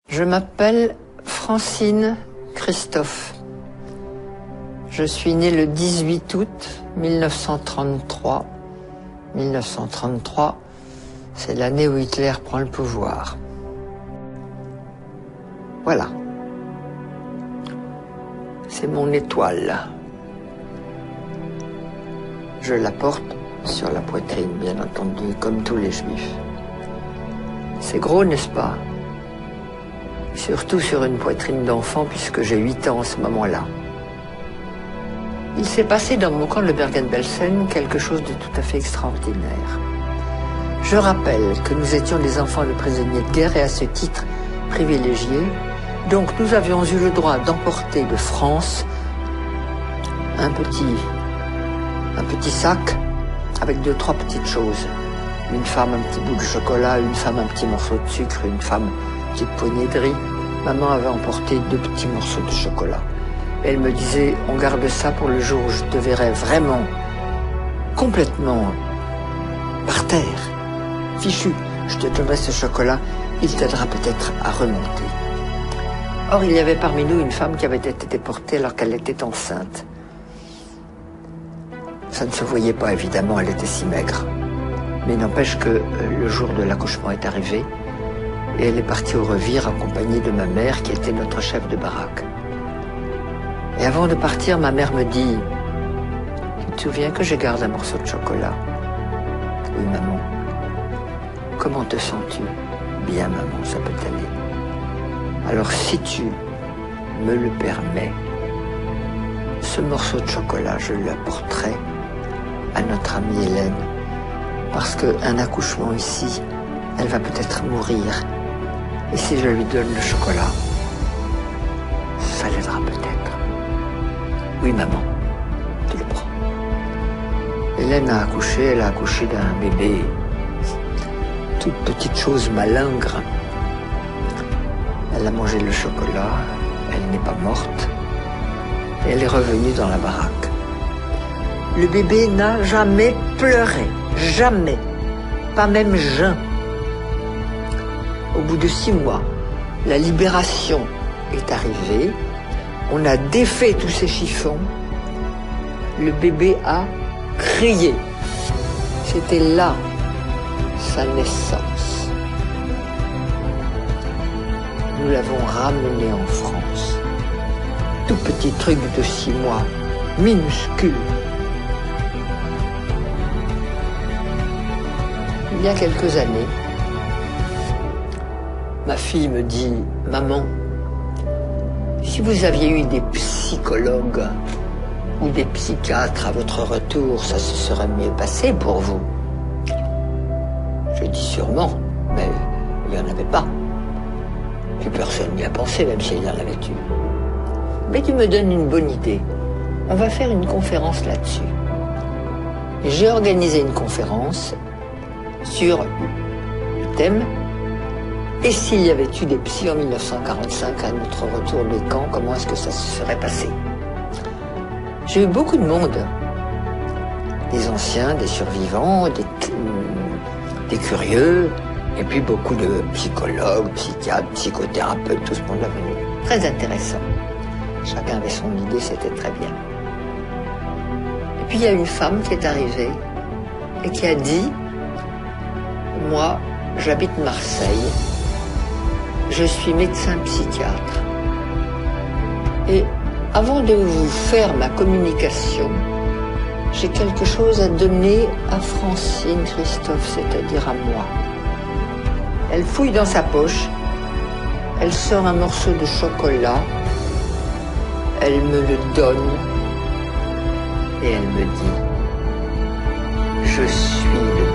Je m'appelle Francine Christophe. Je suis née le 18 août 1933. 1933, c'est l'année où Hitler prend le pouvoir. Voilà. C'est mon étoile. Je la porte sur la poitrine, bien entendu, comme tous les juifs. C'est gros, n'est-ce pas? Surtout sur une poitrine d'enfant, puisque j'ai 8 ans en ce moment-là. Il s'est passé dans mon camp de Bergen-Belsen quelque chose de tout à fait extraordinaire. Je rappelle que nous étions des enfants de prisonniers de guerre et à ce titre privilégiés. Donc nous avions eu le droit d'emporter de France un petit sac avec 2-3 petites choses. Une femme, un petit bout de chocolat, une femme, un petit morceau de sucre, une femme, une petite poignée de riz. Maman avait emporté 2 petits morceaux de chocolat. Elle me disait, on garde ça pour le jour où je te verrai vraiment, complètement par terre, fichu. Je te donnerai ce chocolat, il t'aidera peut-être à remonter. Or, il y avait parmi nous une femme qui avait été déportée alors qu'elle était enceinte. Ça ne se voyait pas, évidemment, elle était si maigre. Mais n'empêche que le jour de l'accouchement est arrivé et elle est partie au revire accompagnée de ma mère qui était notre chef de baraque. Et avant de partir, ma mère me dit « Tu te souviens que je garde un morceau de chocolat ?»« Oui, maman. »« Comment te sens-tu ?»« Bien, maman, ça peut aller. »« Alors, si tu me le permets, ce morceau de chocolat, je l'apporterai à notre amie Hélène, parce qu'un accouchement ici, elle va peut-être mourir. Et si je lui donne le chocolat, ça l'aidera peut-être. » Oui, maman, tu le prends. Hélène a accouché, elle a accouché d'un bébé, toute petite chose malingre. Elle a mangé le chocolat, elle n'est pas morte, et elle est revenue dans la baraque. Le bébé n'a jamais pleuré, jamais, pas même jeun. Au bout de 6 mois, la libération est arrivée. On a défait tous ces chiffons. Le bébé a crié. C'était là sa naissance. Nous l'avons ramené en France. Tout petit truc de 6 mois, minuscule. Il y a quelques années, ma fille me dit « Maman, si vous aviez eu des psychologues ou des psychiatres à votre retour, ça se serait mieux passé pour vous. » Je dis sûrement, mais il n'y en avait pas. Puis personne n'y a pensé, même s'il y en avait eu. Mais tu me donnes une bonne idée. On va faire une conférence là-dessus. J'ai organisé une conférence sur le thème « Et s'il y avait eu des psys en 1945 à notre retour des camps, comment est-ce que ça se serait passé ?» J'ai eu beaucoup de monde, des anciens, des survivants, des curieux, et puis beaucoup de psychologues, psychiatres, psychothérapeutes, tout ce monde est venu. Très intéressant. Chacun avait son idée, c'était très bien. Et puis il y a une femme qui est arrivée et qui a dit « Moi, j'habite Marseille. Je suis médecin psychiatre. Et avant de vous faire ma communication, j'ai quelque chose à donner à Francine Christophe, c'est-à-dire à moi. » Elle fouille dans sa poche, elle sort un morceau de chocolat, elle me le donne et elle me dit « Je suis le